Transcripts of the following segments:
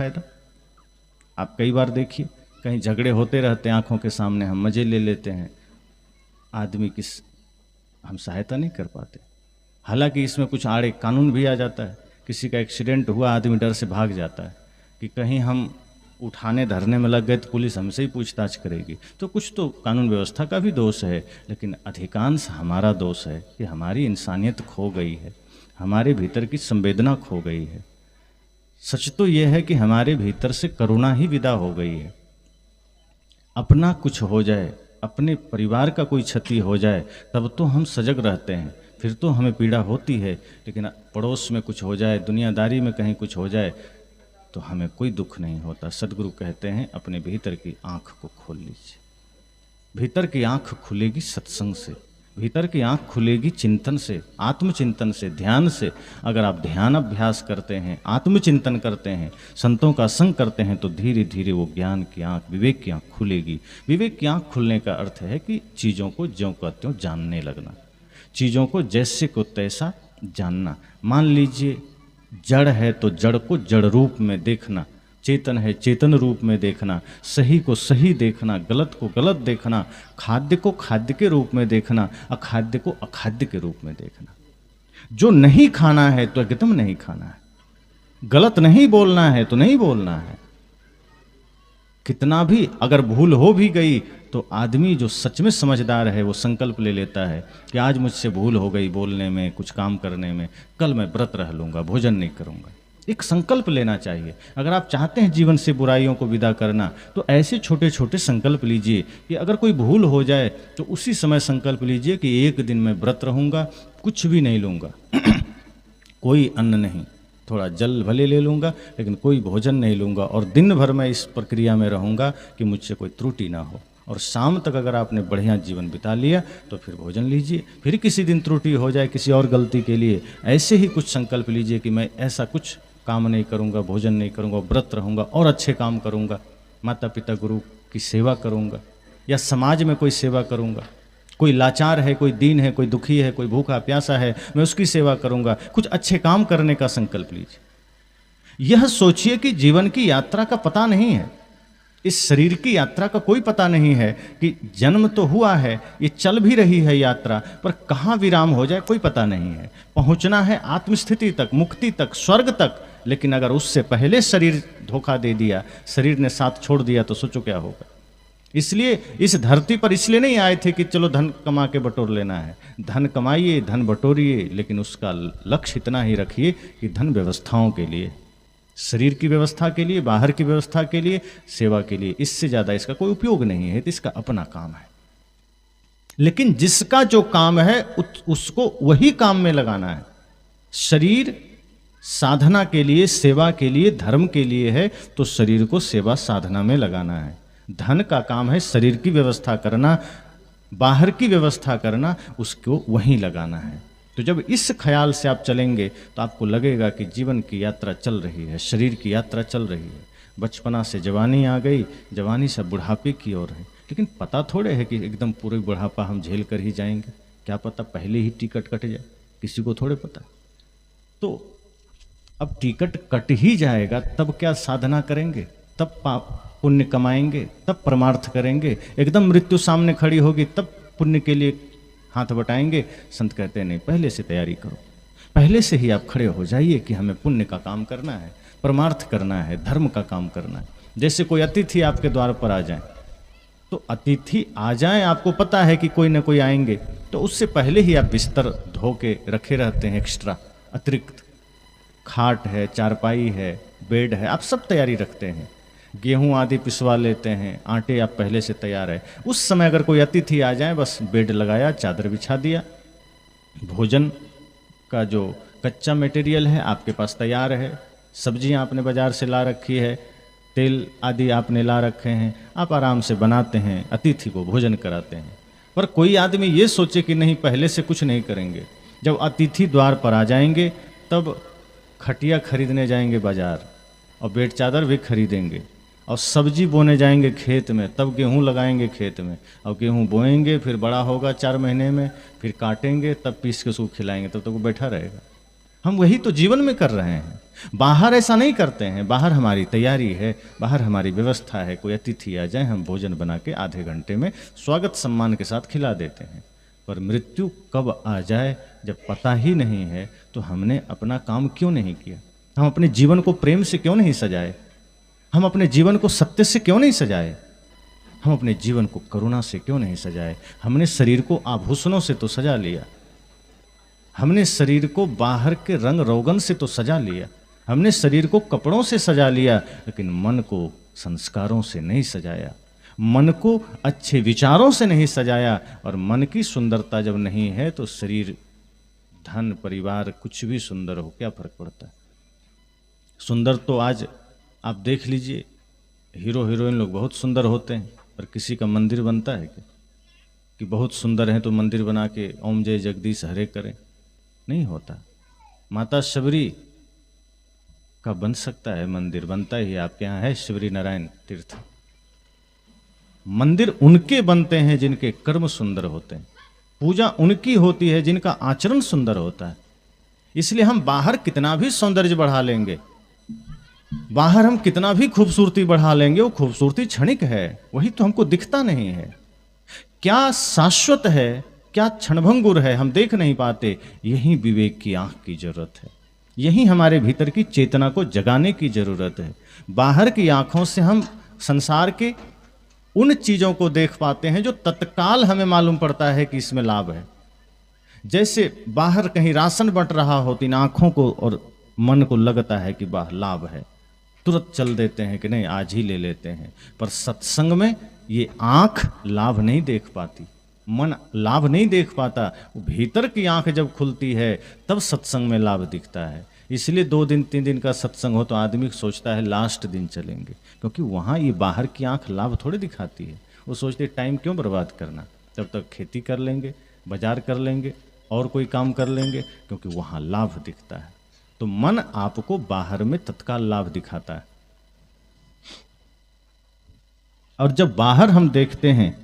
फायदा। आप कई बार देखिए कहीं झगड़े होते रहते हैं आंखों के सामने, हम मजे ले लेते हैं, आदमी की हम सहायता नहीं कर पाते। हालांकि इसमें कुछ आड़े कानून भी आ जाता है। किसी का एक्सीडेंट हुआ, आदमी डर से भाग जाता है कि कहीं हम उठाने धरने में लग गए तो पुलिस हमसे ही पूछताछ करेगी। तो कुछ तो कानून व्यवस्था का भी दोष है, लेकिन अधिकांश हमारा दोष है कि हमारी इंसानियत खो गई है, हमारे भीतर की संवेदना खो गई है। सच तो यह है कि हमारे भीतर से करुणा ही विदा हो गई है। अपना कुछ हो जाए, अपने परिवार का कोई क्षति हो जाए, तब तो हम सजग रहते हैं, फिर तो हमें पीड़ा होती है। लेकिन पड़ोस में कुछ हो जाए, दुनियादारी में कहीं कुछ हो जाए, तो हमें कोई दुख नहीं होता। सदगुरु कहते हैं अपने भीतर की आंख को खोल लीजिए। भीतर की आंख खुलेगी सत्संग से, भीतर की आंख खुलेगी चिंतन से, आत्मचिंतन से, ध्यान से। अगर आप ध्यान अभ्यास करते हैं, आत्मचिंतन करते हैं, संतों का संग करते हैं, तो धीरे धीरे वो ज्ञान की आंख, विवेक की आंख खुलेगी। विवेक की आंख खुलने का अर्थ है कि चीज़ों को ज्यों का त्यों जानने लगना, चीज़ों को जैसे को तैसा जानना। मान लीजिए जड़ है तो जड़ को जड़ रूप में देखना, चेतन है चेतन रूप में देखना, सही को सही देखना, गलत को गलत देखना, खाद्य को खाद्य के रूप में देखना, अखाद्य को अखाद्य के रूप में देखना। जो नहीं खाना है तो एकदम नहीं खाना है, गलत नहीं बोलना है तो नहीं बोलना है। कितना भी अगर भूल हो भी गई तो आदमी जो सच में समझदार है वो संकल्प ले लेता है कि आज मुझसे भूल हो गई बोलने में, कुछ काम करने में, कल मैं व्रत रह लूँगा, भोजन नहीं करूँगा। एक संकल्प लेना चाहिए। अगर आप चाहते हैं जीवन से बुराइयों को विदा करना, तो ऐसे छोटे छोटे संकल्प लीजिए कि अगर कोई भूल हो जाए तो उसी समय संकल्प लीजिए कि एक दिन मैं व्रत रहूँगा, कुछ भी नहीं लूँगा कोई अन्न नहीं, थोड़ा जल भले ले लूँगा लेकिन कोई भोजन नहीं लूँगा, और दिन भर मैं इस प्रक्रिया में रहूँगा कि मुझसे कोई त्रुटि ना हो। और शाम तक अगर आपने बढ़िया जीवन बिता लिया तो फिर भोजन लीजिए। फिर किसी दिन त्रुटि हो जाए किसी और गलती के लिए, ऐसे ही कुछ संकल्प लीजिए कि मैं ऐसा कुछ काम नहीं करूँगा, भोजन नहीं करूँगा, व्रत रहूँगा और अच्छे काम करूँगा, माता पिता गुरु की सेवा करूँगा, या समाज में कोई सेवा करूँगा। कोई लाचार है, कोई दीन है, कोई दुखी है, कोई भूखा प्यासा है, मैं उसकी सेवा करूँगा। कुछ अच्छे काम करने का संकल्प लीजिए। यह सोचिए कि जीवन की यात्रा का पता नहीं है, इस शरीर की यात्रा का कोई पता नहीं है कि जन्म तो हुआ है, ये चल भी रही है यात्रा, पर कहाँ विराम हो जाए कोई पता नहीं है। पहुँचना है आत्मस्थिति तक, मुक्ति तक, स्वर्ग तक, लेकिन अगर उससे पहले शरीर धोखा दे दिया, शरीर ने साथ छोड़ दिया, तो सोचो क्या होगा। इसलिए इस धरती पर इसलिए नहीं आए थे कि चलो धन कमा के बटोर लेना है। धन कमाइए, धन बटोरिए, लेकिन उसका लक्ष्य इतना ही रखिए कि धन व्यवस्थाओं के लिए, शरीर की व्यवस्था के लिए, बाहर की व्यवस्था के लिए, सेवा के लिए, इससे ज़्यादा इसका कोई उपयोग नहीं है। तो इसका अपना काम है। लेकिन जिसका जो काम है उसको वही काम में लगाना है। शरीर साधना के लिए, सेवा के लिए, धर्म के लिए है, तो शरीर को सेवा साधना में लगाना है। धन का काम है शरीर की व्यवस्था करना, बाहर की व्यवस्था करना, उसको वहीं लगाना है। तो जब इस ख्याल से आप चलेंगे तो आपको लगेगा कि जीवन की यात्रा चल रही है, शरीर की यात्रा चल रही है। बचपना से जवानी आ गई, जवानी से बुढ़ापे की ओर है, लेकिन पता थोड़े है कि एकदम पूरे बुढ़ापा हम झेल कर ही जाएंगे। क्या पता पहले ही टिकट कट जाए, किसी को थोड़े पता। तो अब टिकट कट ही जाएगा, तब क्या साधना करेंगे, तब पाप पुण्य कमाएंगे, तब परमार्थ करेंगे। एकदम मृत्यु सामने खड़ी होगी तब पुण्य के लिए हाथ बटाएंगे। संत कहते हैं नहीं, पहले से तैयारी करो, पहले से ही आप खड़े हो जाइए कि हमें पुण्य का काम करना है, परमार्थ करना है, धर्म का काम करना है। जैसे कोई अतिथि आपके द्वार पर आ जाए, तो अतिथि आ जाए, आपको पता है कि कोई ना कोई आएंगे, तो उससे पहले ही आप बिस्तर धो के रखे रहते हैं, एक्स्ट्रा अतिरिक्त खाट है, चारपाई है, बेड है, आप सब तैयारी रखते हैं। गेहूं आदि पिसवा लेते हैं, आटे आप पहले से तैयार है। उस समय अगर कोई अतिथि आ जाए, बस बेड लगाया, चादर बिछा दिया, भोजन का जो कच्चा मटेरियल है आपके पास तैयार है, सब्जियां आपने बाजार से ला रखी है, तेल आदि आपने ला रखे हैं, आप आराम से बनाते हैं, अतिथि को भोजन कराते हैं। पर कोई आदमी ये सोचे कि नहीं पहले से कुछ नहीं करेंगे। जब अतिथि द्वार पर आ जाएंगे तब खटिया खरीदने जाएंगे बाजार, और बेड चादर भी खरीदेंगे, और सब्जी बोने जाएंगे खेत में, तब गेहूं लगाएंगे खेत में, और गेहूं बोएंगे, फिर बड़ा होगा 4 महीने में, फिर काटेंगे, तब पीस के उसको खिलाएंगे, तब तक वो बैठा रहेगा। हम वही तो जीवन में कर रहे हैं। बाहर ऐसा नहीं करते हैं, बाहर हमारी तैयारी है, बाहर हमारी व्यवस्था है, कोई अतिथि आ जाए हम भोजन बना के आधे घंटे में स्वागत सम्मान के साथ खिला देते हैं। पर मृत्यु कब आ जाए जब पता ही नहीं है, तो हमने अपना काम क्यों नहीं किया? हम अपने जीवन को प्रेम से क्यों नहीं सजाए? हम अपने जीवन को सत्य से क्यों नहीं सजाए? हम अपने जीवन को करुणा से क्यों नहीं सजाए? हमने शरीर को आभूषणों से तो सजा लिया, हमने शरीर को बाहर के रंग रोगन से तो सजा लिया, हमने शरीर को कपड़ों से सजा लिया, लेकिन मन को संस्कारों से नहीं सजाया, मन को अच्छे विचारों से नहीं सजाया। और मन की सुंदरता जब नहीं है तो शरीर, धन, परिवार कुछ भी सुंदर हो क्या फर्क पड़ता है? सुंदर तो आज आप देख लीजिए, हीरो हीरोइन लोग बहुत सुंदर होते हैं, पर किसी का मंदिर बनता है क्या? कि बहुत सुंदर हैं तो मंदिर बना के ओम जय जगदीश हरे करें? नहीं होता। माता शबरी का बन सकता है मंदिर, बनता ही आपके यहाँ है शबरी नारायण तीर्थ। मंदिर उनके बनते हैं जिनके कर्म सुंदर होते हैं, पूजा उनकी होती है जिनका आचरण सुंदर होता है। इसलिए हम बाहर कितना भी सौंदर्य बढ़ा लेंगे, बाहर हम कितना भी खूबसूरती बढ़ा लेंगे, वो खूबसूरती क्षणिक है, वही तो हमको दिखता नहीं है। क्या शाश्वत है, क्या क्षणभंगुर है, हम देख नहीं पाते। यही विवेक की आंख की जरूरत है, यही हमारे भीतर की चेतना को जगाने की जरूरत है। बाहर की आंखों से हम संसार के उन चीजों को देख पाते हैं जो तत्काल हमें मालूम पड़ता है कि इसमें लाभ है। जैसे बाहर कहीं राशन बंट रहा हो, इन आंखों को और मन को लगता है कि वाह लाभ है, तुरंत चल देते हैं कि नहीं आज ही ले लेते हैं। पर सत्संग में ये आंख लाभ नहीं देख पाती, मन लाभ नहीं देख पाता। भीतर की आंख जब खुलती है तब सत्संग में लाभ दिखता है। इसलिए 2 दिन 3 दिन का सत्संग हो तो आदमी सोचता है लास्ट दिन चलेंगे, क्योंकि वहाँ ये बाहर की आंख लाभ थोड़ी दिखाती है। वो सोचते टाइम क्यों बर्बाद करना, तब तक खेती कर लेंगे, बाजार कर लेंगे, और कोई काम कर लेंगे, क्योंकि वहाँ लाभ दिखता है। तो मन आपको बाहर में तत्काल लाभ दिखाता है, और जब बाहर हम देखते हैं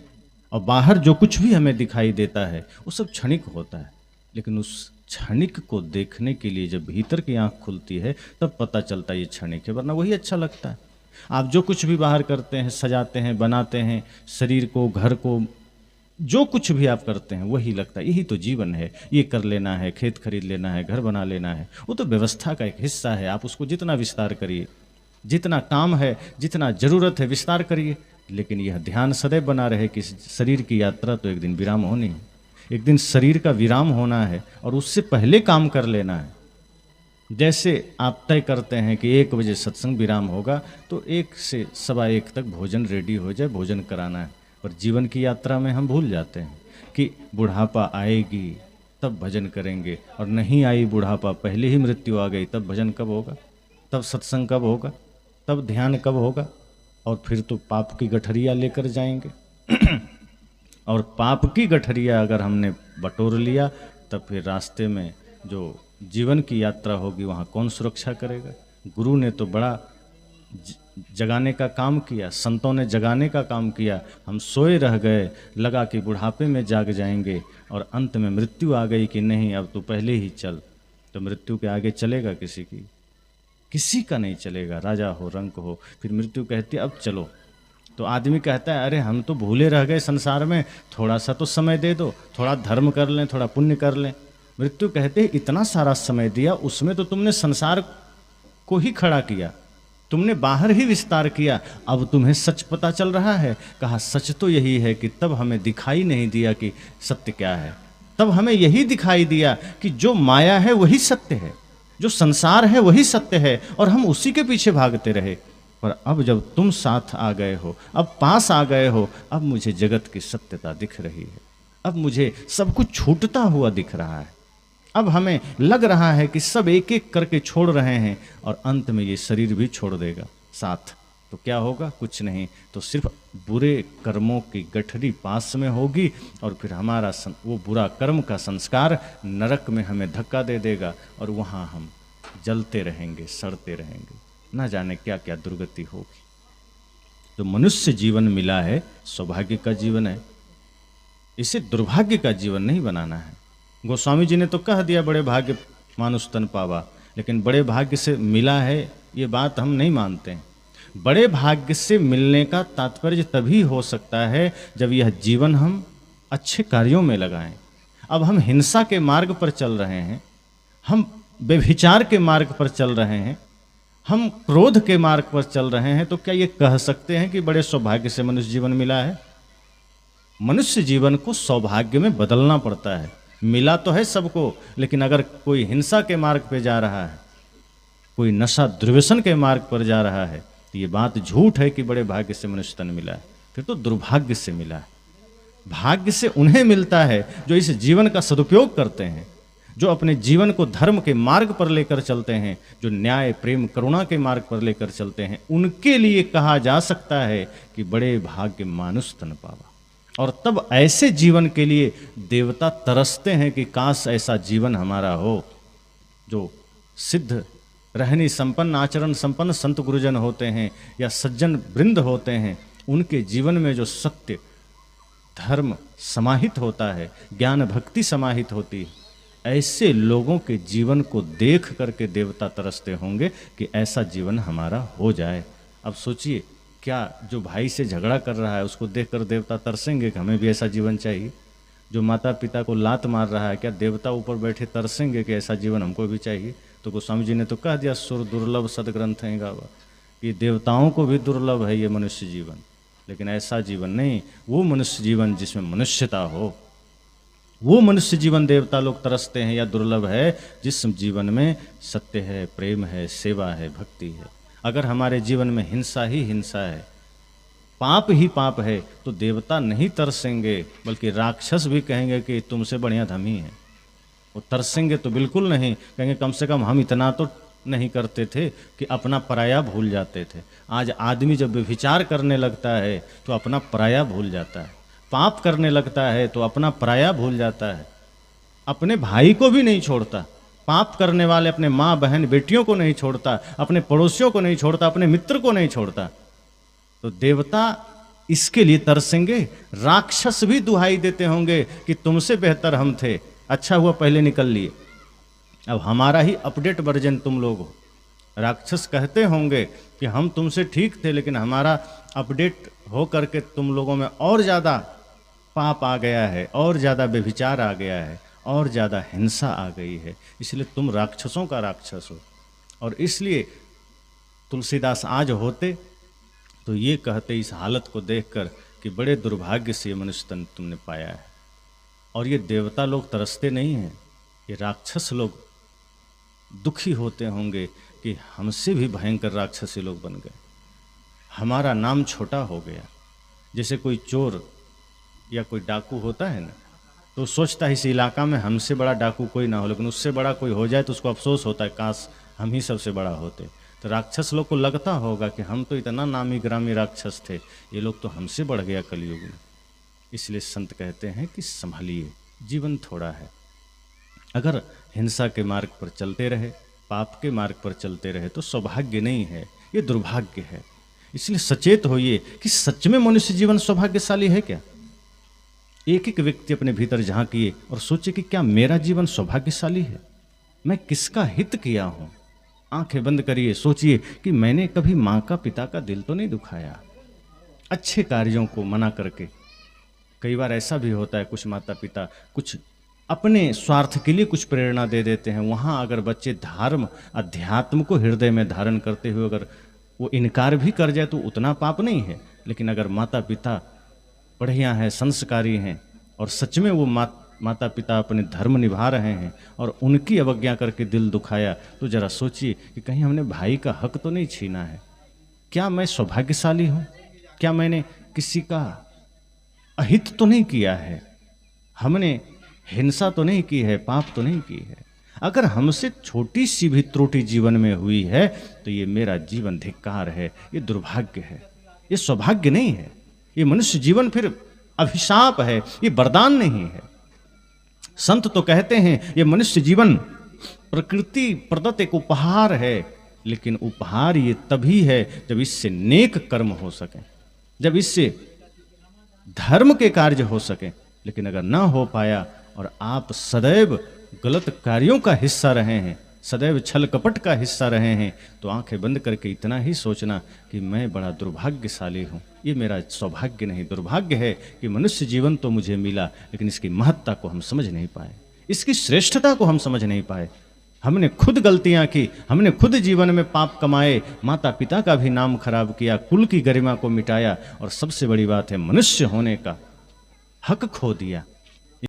और बाहर जो कुछ भी हमें दिखाई देता है वो सब क्षणिक होता है। लेकिन उस क्षणिक को देखने के लिए जब भीतर की आंख खुलती है तब पता चलता है ये क्षणिक है, वरना वही अच्छा लगता है। आप जो कुछ भी बाहर करते हैं, सजाते हैं, बनाते हैं, शरीर को, घर को, जो कुछ भी आप करते हैं वही लगता है यही तो जीवन है, ये कर लेना है, खेत खरीद लेना है, घर बना लेना है, वो तो व्यवस्था का एक हिस्सा है। आप उसको जितना विस्तार करिए, जितना काम है, जितना जरूरत है विस्तार करिए, लेकिन यह ध्यान सदैव बना रहे कि शरीर की यात्रा तो एक दिन विराम होनी है, एक दिन शरीर का विराम होना है और उससे पहले काम कर लेना है। जैसे आप तय करते हैं कि 1 बजे सत्संग विराम होगा तो 1 से 1:15 तक भोजन रेडी हो जाए, भोजन कराना है। पर जीवन की यात्रा में हम भूल जाते हैं कि बुढ़ापा आएगी तब भजन करेंगे, और नहीं आई बुढ़ापा, पहले ही मृत्यु आ गई, तब भजन कब होगा, तब सत्संग कब होगा, तब ध्यान कब होगा? और फिर तो पाप की गठरिया लेकर जाएंगे और पाप की गठरिया अगर हमने बटोर लिया तब फिर रास्ते में जो जीवन की यात्रा होगी वहाँ कौन सुरक्षा करेगा? गुरु ने तो बड़ा जगाने का काम किया, संतों ने जगाने का काम किया। हम सोए रह गए, लगा कि बुढ़ापे में जाग जाएंगे, और अंत में मृत्यु आ गई कि नहीं अब तो पहले ही चल। तो मृत्यु के आगे चलेगा किसी का नहीं चलेगा, राजा हो, रंक हो। फिर मृत्यु कहती है अब चलो, तो आदमी कहता है अरे हम तो भूले रह गए संसार में, थोड़ा सा तो समय दे दो, थोड़ा धर्म कर लें, थोड़ा पुण्य कर लें। मृत्यु कहते हैं इतना सारा समय दिया, उसमें तो तुमने संसार को ही खड़ा किया, तुमने बाहर ही विस्तार किया, अब तुम्हें सच पता चल रहा है। कहा सच तो यही है कि तब हमें दिखाई नहीं दिया कि सत्य क्या है, तब हमें यही दिखाई दिया कि जो माया है वही सत्य है, जो संसार है वही सत्य है, और हम उसी के पीछे भागते रहे। पर अब जब तुम साथ आ गए हो, अब पास आ गए हो, अब मुझे जगत की सत्यता दिख रही है, अब मुझे सब कुछ छूटता हुआ दिख रहा है। अब हमें लग रहा है कि सब एक एक करके छोड़ रहे हैं, और अंत में ये शरीर भी छोड़ देगा साथ। तो क्या होगा? कुछ नहीं, तो सिर्फ बुरे कर्मों की गठरी पास में होगी, और फिर हमारा वो बुरा कर्म का संस्कार नरक में हमें धक्का दे देगा, और वहाँ हम जलते रहेंगे, सड़ते रहेंगे, ना जाने क्या क्या दुर्गति होगी। तो मनुष्य जीवन मिला है, सौभाग्य का जीवन है, इसे दुर्भाग्य का जीवन नहीं बनाना है। गोस्वामी जी ने तो कह दिया बड़े भाग्य मानुष तन पावा, लेकिन बड़े भाग्य से मिला है ये बात हम नहीं मानते हैं। बड़े भाग्य से मिलने का तात्पर्य तभी हो सकता है जब यह जीवन हम अच्छे कार्यों में लगाएं। अब हम हिंसा के मार्ग पर चल रहे हैं, हम व्यभिचार के मार्ग पर चल रहे हैं, हम क्रोध के मार्ग पर चल रहे हैं, तो क्या ये कह सकते हैं कि बड़े सौभाग्य से मनुष्य जीवन मिला है? मनुष्य जीवन को सौभाग्य में बदलना पड़ता है। मिला तो है सबको, लेकिन अगर कोई हिंसा के मार्ग पर जा रहा है, कोई नशा दुर्व्यसन के मार्ग पर जा रहा है, तो ये बात झूठ है कि बड़े भाग्य से मनुष्य तन मिला है, फिर तो दुर्भाग्य से मिला है। भाग्य से उन्हें मिलता है जो इस जीवन का सदुपयोग करते हैं, जो अपने जीवन को धर्म के मार्ग पर लेकर चलते हैं, जो न्याय प्रेम करुणा के मार्ग पर लेकर चलते हैं, उनके लिए कहा जा सकता है कि बड़े भाग्य मानुष तन पावा। और तब ऐसे जीवन के लिए देवता तरसते हैं कि काश ऐसा जीवन हमारा हो। जो सिद्ध रहनी संपन्न आचरण संपन्न संत गुरुजन होते हैं या सज्जन वृंद होते हैं, उनके जीवन में जो सत्य धर्म समाहित होता है, ज्ञान भक्ति समाहित होती है, ऐसे लोगों के जीवन को देख करके देवता तरसते होंगे कि ऐसा जीवन हमारा हो जाए। अब सोचिए, क्या जो भाई से झगड़ा कर रहा है उसको देखकर देवता तरसेंगे कि हमें भी ऐसा जीवन चाहिए? जो माता पिता को लात मार रहा है, क्या देवता ऊपर बैठे तरसेंगे कि ऐसा जीवन हमको भी चाहिए? तो गोस्वामी जी ने तो कह दिया, सुर दुर्लभ सदग्रंथ है गावा, कि देवताओं को भी दुर्लभ है ये मनुष्य जीवन। लेकिन ऐसा जीवन नहीं, वो मनुष्य जीवन जिसमें मनुष्यता हो, वो मनुष्य जीवन देवता लोग तरसते हैं, या दुर्लभ है जिस जीवन में सत्य है, प्रेम है, सेवा है, भक्ति है। अगर हमारे जीवन में हिंसा ही हिंसा है, पाप ही पाप है, तो देवता नहीं तरसेंगे, बल्कि राक्षस भी कहेंगे कि तुमसे बढ़िया हम ही हैं। वो तरसेंगे तो बिल्कुल नहीं, कहेंगे कम से कम हम इतना तो नहीं करते थे कि अपना पराया भूल जाते थे। आज आदमी जब व्यभिचार करने लगता है तो अपना पराया भूल जाता है, पाप करने लगता है तो अपना पराया भूल जाता है, अपने भाई को भी नहीं छोड़ता। पाप करने वाले अपने माँ बहन बेटियों को नहीं छोड़ता, अपने पड़ोसियों को नहीं छोड़ता, अपने मित्र को नहीं छोड़ता। तो देवता इसके लिए तरसेंगे। राक्षस भी दुहाई देते होंगे कि तुमसे बेहतर हम थे, अच्छा हुआ पहले निकल लिए, अब हमारा ही अपडेट वर्जन तुम लोग हो। राक्षस कहते होंगे कि हम तुमसे ठीक थे, लेकिन हमारा अपडेट हो करके तुम लोगों में और ज़्यादा पाप आ गया है, और ज़्यादा व्यभिचार आ गया है, और ज़्यादा हिंसा आ गई है, इसलिए तुम राक्षसों का राक्षस हो। और इसलिए तुलसीदास आज होते तो ये कहते इस हालत को देखकर कि बड़े दुर्भाग्य से मनुष्य तन तुमने पाया है। और ये देवता लोग तरसते नहीं हैं, ये राक्षस लोग दुखी होते होंगे कि हमसे भी भयंकर राक्षसी लोग बन गए, हमारा नाम छोटा हो गया। जैसे कोई चोर या कोई डाकू होता है ना, तो सोचता है इस इलाका में हमसे बड़ा डाकू कोई ना हो, लेकिन उससे बड़ा कोई हो जाए तो उसको अफसोस होता है, काश हम ही सबसे बड़ा होते। तो राक्षस लोग को लगता होगा कि हम तो इतना नामी ग्रामी राक्षस थे, ये लोग तो हमसे बढ़ गया कलयुग में। इसलिए संत कहते हैं कि संभलिए, जीवन थोड़ा है। अगर हिंसा के मार्ग पर चलते रहे, पाप के मार्ग पर चलते रहे, तो सौभाग्य नहीं है, ये दुर्भाग्य है। इसलिए सचेत होइए कि सच में मनुष्य जीवन सौभाग्यशाली है क्या? एक एक व्यक्ति अपने भीतर झांकिए और सोचे कि क्या मेरा जीवन सौभाग्यशाली है? मैं किसका हित किया हूँ? आंखें बंद करिए, सोचिए कि मैंने कभी माँ का पिता का दिल तो नहीं दुखाया अच्छे कार्यों को मना करके। कई बार ऐसा भी होता है, कुछ माता पिता कुछ अपने स्वार्थ के लिए कुछ प्रेरणा दे देते हैं, वहाँ अगर बच्चे धर्म अध्यात्म को हृदय में धारण करते हुए अगर वो इनकार भी कर जाए तो उतना पाप नहीं है। लेकिन अगर माता पिता बढ़िया हैं, संस्कारी हैं, और सच में वो माता पिता अपने धर्म निभा रहे हैं और उनकी अवज्ञा करके दिल दुखाया, तो जरा सोचिए कि कहीं हमने भाई का हक तो नहीं छीना है? क्या मैं सौभाग्यशाली हूँ? क्या मैंने किसी का अहित तो नहीं किया है? हमने हिंसा तो नहीं की है, पाप तो नहीं की है? अगर हमसे छोटी सी भी त्रुटि जीवन में हुई है तो ये मेरा जीवन धिक्कार है, ये दुर्भाग्य है, ये सौभाग्य नहीं है। ये मनुष्य जीवन फिर अभिशाप है, ये वरदान नहीं है। संत तो कहते हैं ये मनुष्य जीवन प्रकृति प्रदत्त एक उपहार है, लेकिन उपहार ये तभी है जब इससे नेक कर्म हो सके, जब इससे धर्म के कार्य हो सके। लेकिन अगर ना हो पाया और आप सदैव गलत कार्यों का हिस्सा रहे हैं, सदैव छल कपट का हिस्सा रहे हैं, तो आंखें बंद करके इतना ही सोचना कि मैं बड़ा दुर्भाग्यशाली हूँ। ये मेरा सौभाग्य नहीं, दुर्भाग्य है कि मनुष्य जीवन तो मुझे मिला, लेकिन इसकी महत्ता को हम समझ नहीं पाए, इसकी श्रेष्ठता को हम समझ नहीं पाए। हमने खुद गलतियां की, हमने खुद जीवन में पाप कमाए, माता पिता का भी नाम खराब किया, कुल की गरिमा को मिटाया, और सबसे बड़ी बात है मनुष्य होने का हक खो दिया।